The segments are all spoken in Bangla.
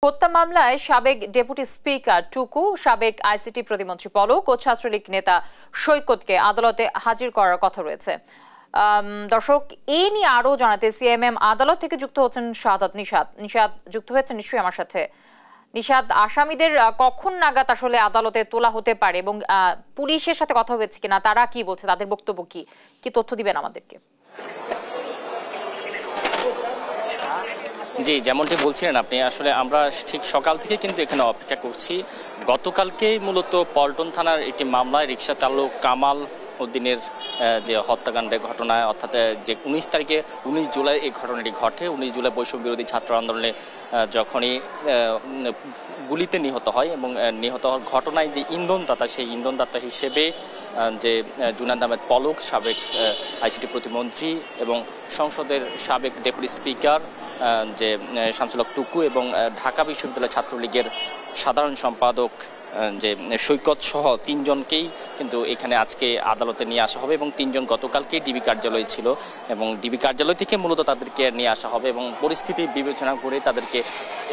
হত্যা মামলায় সাবেক ডেপুটি স্পিকার টুকু, সাবেক আইসিটি প্রতিমন্ত্রী পলক ও ছাত্রলীগ নেতা সৈকতকে আদালতে হাজির করার কথা রয়েছে। দর্শক, এই নিয়ে আরো জানাতে সিএমএম আদালত থেকে যুক্ত হচ্ছেন শাহাদাত নিশাত। নিশাত যুক্ত হয়েছেন নিশ্চয়ই আমার সাথে। নিশাত, আসামিদের কখন নাগাদ আসলে আদালতে তোলা হতে পারে এবং পুলিশের সাথে কথা হয়েছে কিনা, তারা কি বলছে, তাদের বক্তব্য কি, কি তথ্য দিবেন আমাদেরকে? জি, যেমনটি বলছিলেন আপনি, আসলে আমরা ঠিক সকাল থেকে কিন্তু এখানে অপেক্ষা করছি। গতকালকেই মূলত পল্টন থানার একটি মামলায় রিকশা চালক কামাল উদ্দিনের যে হত্যাকাণ্ডের ঘটনায়, অর্থাৎ যে 19 জুলাই এই ঘটনাটি ঘটে। 19 জুলাই বৈষম্য বিরোধী ছাত্র আন্দোলনে যখনই গুলিতে নিহত হয় এবং নিহত হওয়ার ঘটনায় যে ইন্ধনদাতা, সেই ইন্ধনদাতা হিসেবে যে জুনায়েদ আহমেদ পলক, সাবেক আইসিটি প্রতিমন্ত্রী এবং সংসদের সাবেক ডেপুটি স্পিকার যে শামসুল হক টুকু এবং ঢাকা বিশ্ববিদ্যালয় ছাত্রলীগের সাধারণ সম্পাদক যে সৈকত সহ 3 জনকেই কিন্তু এখানে আজকে আদালতে নিয়ে আসা হবে এবং 3 জন গতকালকেই ডিবি কার্যালয়ে ছিল এবং ডিবি কার্যালয় থেকে মূলত তাদেরকে নিয়ে আসা হবে এবং পরিস্থিতি বিবেচনা করে তাদেরকে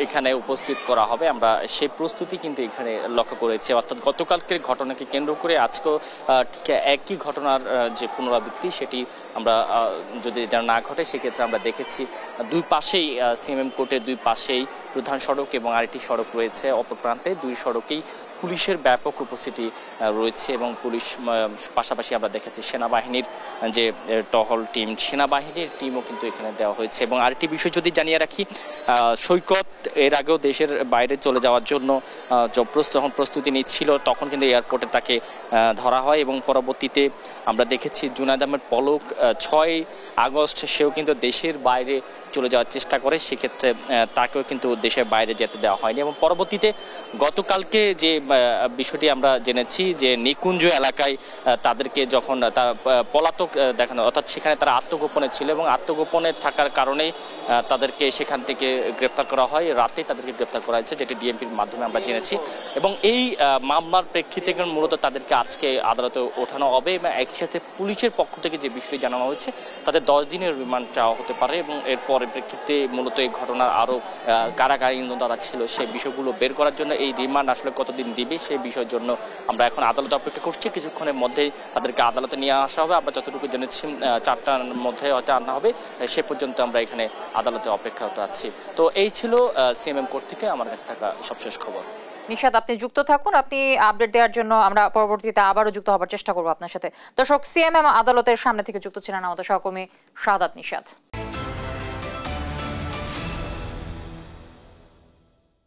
এখানে উপস্থিত করা হবে। আমরা সেই প্রস্তুতি কিন্তু এখানে লক্ষ্য করেছি, অর্থাৎ গতকালকের ঘটনাকে কেন্দ্র করে আজকেও ঠিক একই ঘটনার যে পুনরাবৃত্তি, সেটি আমরা যদি যেন না ঘটে সেক্ষেত্রে আমরা দেখেছি দুই পাশেই সিএমএম কোর্টের দুই পাশেই প্রধান সড়ক এবং আরেকটি সড়ক রয়েছে, অপর প্রান্তে দুই সড়কেই পুলিশের ব্যাপক উপস্থিতি রয়েছে এবং পুলিশ পাশাপাশি আমরা দেখেছি সেনাবাহিনীর যে টহল টিম, সেনাবাহিনীর টিমও কিন্তু এখানে দেওয়া হয়েছে। এবং আরেকটি বিষয় যদি জানিয়ে রাখি, সৈকত এর আগেও দেশের বাইরে চলে যাওয়ার জন্য যখন প্রস্তুতি নিচ্ছিল তখন কিন্তু এয়ারপোর্টে তাকে ধরা হয় এবং পরবর্তীতে আমরা দেখেছি জুনায়েদ আহমেদ পলক 6 আগস্ট সেও কিন্তু দেশের বাইরে চলে যাওয়ার চেষ্টা করে, সেক্ষেত্রে তাকেও কিন্তু দেশের বাইরে যেতে দেওয়া হয়নি। এবং পরবর্তীতে গতকালকে যে বিষয়টি আমরা জেনেছি যে নিকুঞ্জ এলাকায় তাদেরকে যখন তার পলাতক দেখানো, অর্থাৎ সেখানে তারা আত্মগোপনে ছিল এবং আত্মগোপনে থাকার কারণেই তাদেরকে সেখান থেকে গ্রেপ্তার করা হয়, রাতে তাদেরকে গ্রেপ্তার করা হয়েছে, যেটি ডিএমপির মাধ্যমে আমরা জেনেছি। এবং এই মামলার প্রেক্ষিতে মূলত তাদেরকে আজকে আদালতে ওঠানো হবে এবং একই সাথে পুলিশের পক্ষ থেকে যে বিষয়টি জানানো হয়েছে তাদের 10 দিনের রিমান্ড চাওয়া হতে পারে এবং এরপর প্রেক্ষিতে মূলত এই ঘটনার আরও কারা কারা ইন্ধনদাতা ছিল সেই বিষয়গুলো বের করার জন্য এই রিমান্ড আসলে কতদিন দিবে সেই বিষয়ের জন্য আমরা এখন আদালতে অপেক্ষা করছি। কিছুক্ষণের মধ্যেই তাদেরকে আদালতে নিয়ে আসা হবে, আমরা যতটুকু জেনেছি 4টার মধ্যে হয়তো আনা হবে, সে পর্যন্ত আমরা এখানে আদালতে অপেক্ষারত আছি। তো এই ছিল সিএমএম কোর্ট থেকে আমার কাছে থাকা সবশেষ খবর। নিশাত, আপনি যুক্ত থাকুন, আপনি আপডেট দেওয়ার জন্য আমরা পরবর্তীতে আবারও যুক্ত হবার চেষ্টা করবো আপনার সাথে। দর্শক, সিএমএম আদালতের সামনে থেকে যুক্ত ছিলেন আমাদের সহকর্মী শাহাদাত নিশাত।